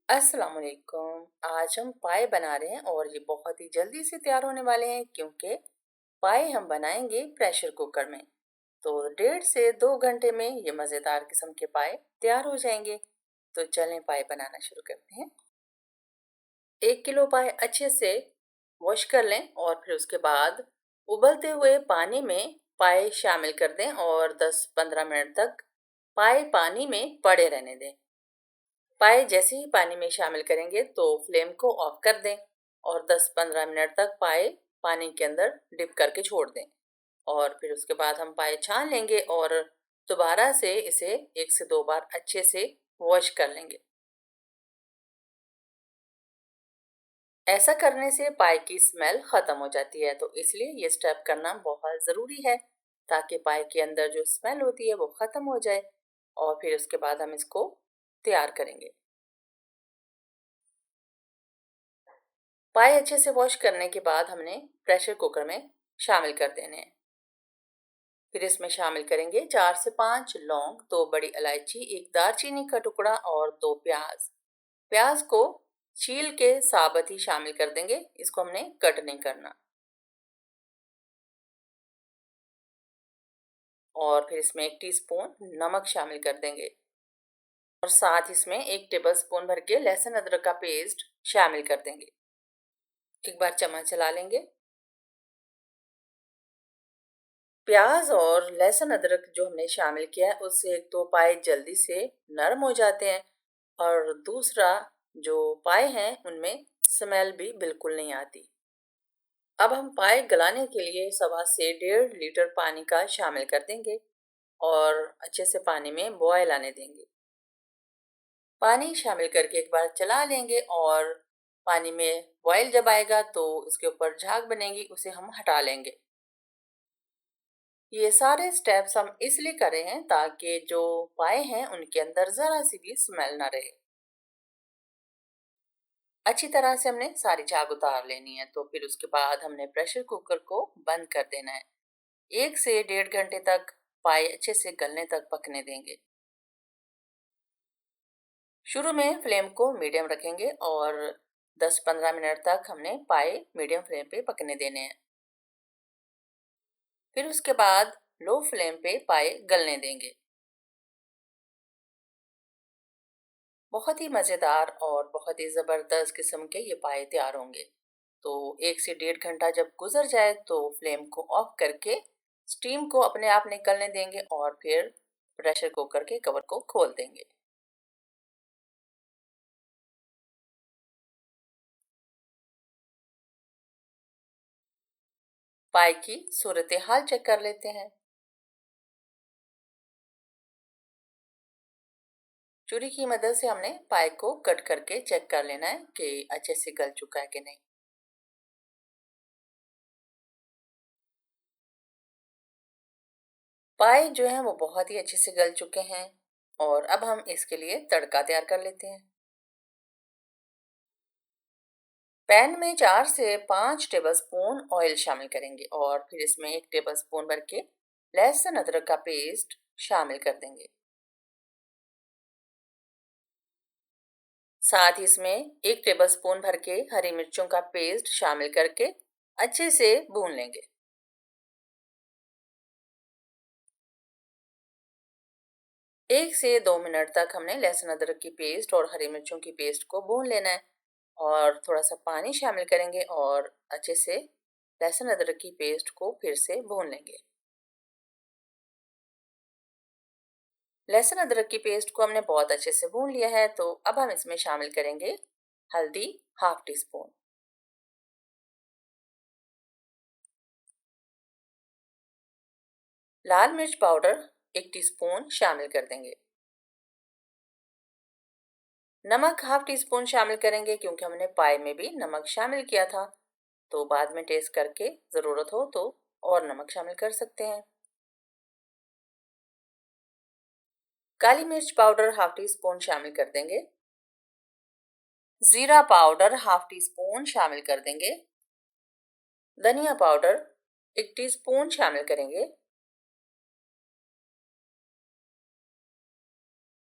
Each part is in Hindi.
अस्सलाम वालेकुम। आज हम पाए बना रहे हैं और ये बहुत ही जल्दी से तैयार होने वाले हैं क्योंकि पाए हम बनाएंगे प्रेशर कुकर में। तो 1.5 से 2 घंटे में ये मज़ेदार किस्म के पाए तैयार हो जाएंगे। तो चलें पाए बनाना शुरू करते हैं। 1 किलो पाए अच्छे से वॉश कर लें और फिर उसके बाद उबलते हुए पानी में पाए शामिल कर दें और 10-15 मिनट तक पाए पानी में पड़े रहने दें। पाए जैसे ही पानी में शामिल करेंगे तो फ्लेम को ऑफ कर दें और 10-15 मिनट तक पाए पानी के अंदर डिप करके छोड़ दें। और फिर उसके बाद हम पाए छान लेंगे और दोबारा से इसे 1 से 2 बार अच्छे से वॉश कर लेंगे। ऐसा करने से पाए की स्मेल ख़त्म हो जाती है, तो इसलिए ये स्टेप करना बहुत ज़रूरी है ताकि पाए के अंदर जो स्मेल होती है वो ख़त्म हो जाए। और फिर उसके बाद हम इसको तैयार करेंगे। पाए अच्छे से वॉश करने के बाद हमने प्रेशर कुकर में शामिल कर देने हैं। फिर इसमें शामिल करेंगे 4 से 5 लौंग, 2 बड़ी इलायची, एक दालचीनी का टुकड़ा और 2 प्याज। प्याज को छील के साबुत ही शामिल कर देंगे, इसको हमने कट नहीं करना। और फिर इसमें 1 टीस्पून नमक शामिल कर देंगे और साथ इसमें 1 टेबल स्पून भर के लहसुन अदरक का पेस्ट शामिल कर देंगे। एक बार चम्मच चला लेंगे। प्याज और लहसुन अदरक जो हमने शामिल किया है उससे एक तो पाए जल्दी से नरम हो जाते हैं और दूसरा जो पाए हैं उनमें स्मेल भी बिल्कुल नहीं आती। अब हम पाए गलाने के लिए 1.25 से 1.5 लीटर पानी का शामिल कर देंगे और अच्छे से पानी में बॉयल आने देंगे। पानी शामिल करके एक बार चला लेंगे और पानी में बॉयल जब आएगा तो इसके ऊपर झाग बनेगी, उसे हम हटा लेंगे। ये सारे स्टेप्स हम इसलिए कर रहे हैं ताकि जो पाए हैं उनके अंदर ज़रा सी भी स्मेल ना रहे। अच्छी तरह से हमने सारी झाग उतार लेनी है। तो फिर उसके बाद हमने प्रेशर कुकर को बंद कर देना है। 1 से 1.5 घंटे तक पाए अच्छे से गलने तक पकने देंगे। शुरू में फ्लेम को मीडियम रखेंगे और 10-15 मिनट तक हमने पाए मीडियम फ्लेम पे पकने देने हैं। फिर उसके बाद लो फ्लेम पे पाए गलने देंगे। बहुत ही मज़ेदार और बहुत ही ज़बरदस्त किस्म के ये पाए तैयार होंगे। तो 1 से 1.5 घंटा जब गुजर जाए तो फ्लेम को ऑफ करके स्टीम को अपने आप निकलने देंगे और फिर प्रेशर कुकर के कवर को खोल देंगे। पाए की सूरत हाल चेक कर लेते हैं। छुरी की मदद से हमने पाए को कट करके चेक कर लेना है कि अच्छे से गल चुका है कि नहीं। पाए जो हैं वो बहुत ही अच्छे से गल चुके हैं और अब हम इसके लिए तड़का तैयार कर लेते हैं। पैन में 4 से 5 टेबलस्पून ऑयल शामिल करेंगे और फिर इसमें 1 टेबलस्पून भर के लहसुन अदरक का पेस्ट शामिल कर देंगे। साथ ही इसमें 1 टेबलस्पून भर के हरी मिर्चों का पेस्ट शामिल करके अच्छे से भून लेंगे। 1 से 2 मिनट तक हमने लहसुन अदरक की पेस्ट और हरी मिर्चों की पेस्ट को भून लेना है और थोड़ा सा पानी शामिल करेंगे और अच्छे से लहसुन अदरक की पेस्ट को फिर से भून लेंगे। लहसुन अदरक की पेस्ट को हमने बहुत अच्छे से भून लिया है। तो अब हम इसमें शामिल करेंगे हल्दी हाफ टी स्पून, लाल मिर्च पाउडर 1 टीस्पून शामिल कर देंगे। नमक हाफ टी स्पून शामिल करेंगे क्योंकि हमने पाए में भी नमक शामिल किया था। तो बाद में टेस्ट करके ज़रूरत हो तो और नमक शामिल कर सकते हैं। काली मिर्च पाउडर हाफ टी स्पून शामिल कर देंगे। जीरा पाउडर हाफ टी स्पून शामिल कर देंगे। धनिया पाउडर 1 टीस्पून शामिल करेंगे।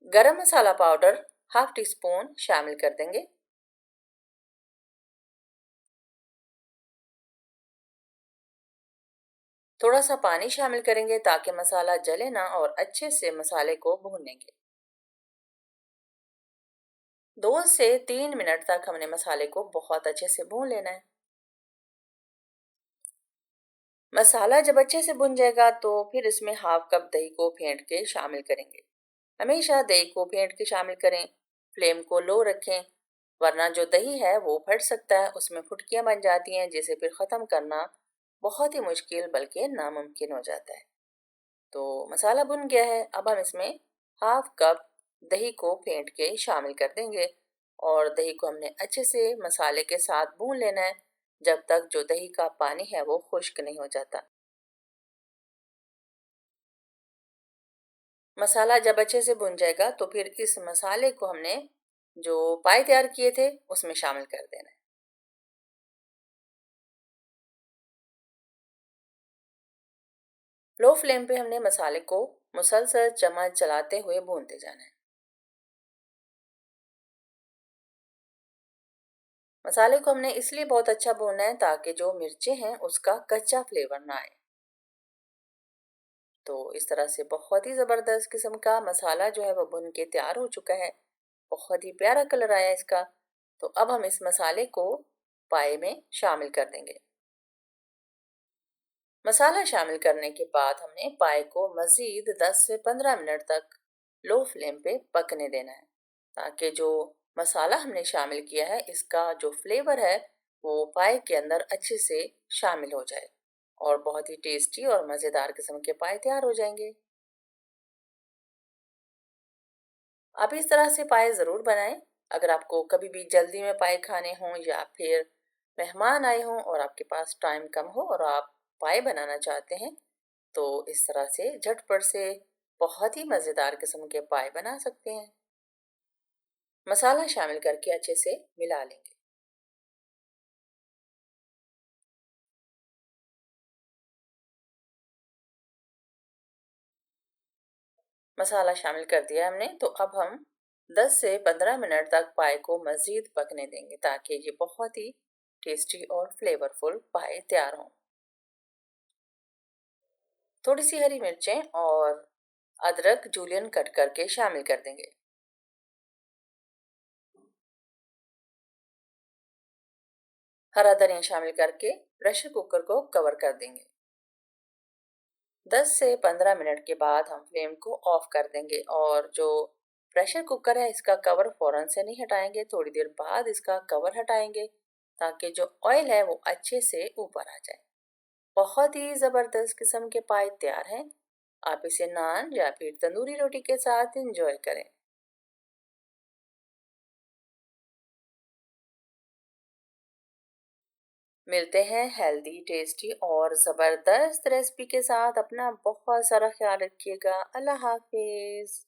गरम मसाला पाउडर हाफ टी स्पून शामिल कर देंगे। थोड़ा सा पानी शामिल करेंगे ताकि मसाला जले ना और अच्छे से मसाले को भूनेंगे। 2 से 3 मिनट तक हमने मसाले को बहुत अच्छे से भून लेना है। मसाला जब अच्छे से भुन जाएगा तो फिर इसमें हाफ कप दही को फेंट के शामिल करेंगे। हमेशा दही को फेंट के शामिल करें। फ्लेम को लो रखें, वरना जो दही है वो फट सकता है, उसमें फुटकियां बन जाती हैं जिसे फिर ख़त्म करना बहुत ही मुश्किल बल्कि नामुमकिन हो जाता है। तो मसाला भुन गया है, अब हम इसमें हाफ कप दही को फेंट के शामिल कर देंगे और दही को हमने अच्छे से मसाले के साथ भून लेना है जब तक जो दही का पानी है वो खुश्क नहीं हो जाता। मसाला जब अच्छे से भुन जाएगा तो फिर इस मसाले को हमने जो पाए तैयार किए थे उसमें शामिल कर देना है। लो फ्लेम पे हमने मसाले को मुसलसल चम्मच चलाते हुए भूनते जाना है। मसाले को हमने इसलिए बहुत अच्छा भूनना है ताकि जो मिर्चें हैं उसका कच्चा फ्लेवर ना आए। तो इस तरह से बहुत ही ज़बरदस्त किस्म का मसाला जो है वो भुन के तैयार हो चुका है। बहुत ही प्यारा कलर आया इसका। तो अब हम इस मसाले को पाए में शामिल कर देंगे। मसाला शामिल करने के बाद हमने पाए को मज़ीद 10 से 15 मिनट तक लो फ्लेम पे पकने देना है ताकि जो मसाला हमने शामिल किया है इसका जो फ्लेवर है वो पाए के अंदर अच्छे से शामिल हो जाए और बहुत ही टेस्टी और मज़ेदार किस्म के पाए तैयार हो जाएंगे। आप इस तरह से पाए ज़रूर बनाएं। अगर आपको कभी भी जल्दी में पाए खाने हों या फिर मेहमान आए हों और आपके पास टाइम कम हो और आप पाए बनाना चाहते हैं तो इस तरह से झटपट से बहुत ही मज़ेदार किस्म के पाए बना सकते हैं। मसाला शामिल करके अच्छे से मिला लेंगे। मसाला शामिल कर दिया हमने तो अब हम 10 से 15 मिनट तक पाए को मज़ीद पकने देंगे ताकि ये बहुत ही टेस्टी और फ्लेवरफुल पाए तैयार हों। थोड़ी सी हरी मिर्चें और अदरक जूलियन कट करके शामिल कर देंगे। हरा धनिया शामिल करके प्रेशर कुकर को कवर कर देंगे। 10 से 15 मिनट के बाद हम फ्लेम को ऑफ कर देंगे और जो प्रेशर कुकर है इसका कवर फौरन से नहीं हटाएंगे, थोड़ी देर बाद इसका कवर हटाएंगे ताकि जो ऑयल है वो अच्छे से ऊपर आ जाए। बहुत ही ज़बरदस्त किस्म के पाए तैयार हैं। आप इसे नान या फिर तंदूरी रोटी के साथ एंजॉय करें। मिलते हैं हेल्दी टेस्टी और ज़बरदस्त रेसिपी के साथ। अपना बहुत सारा ख्याल रखिएगा। अल्लाह हाफिज़।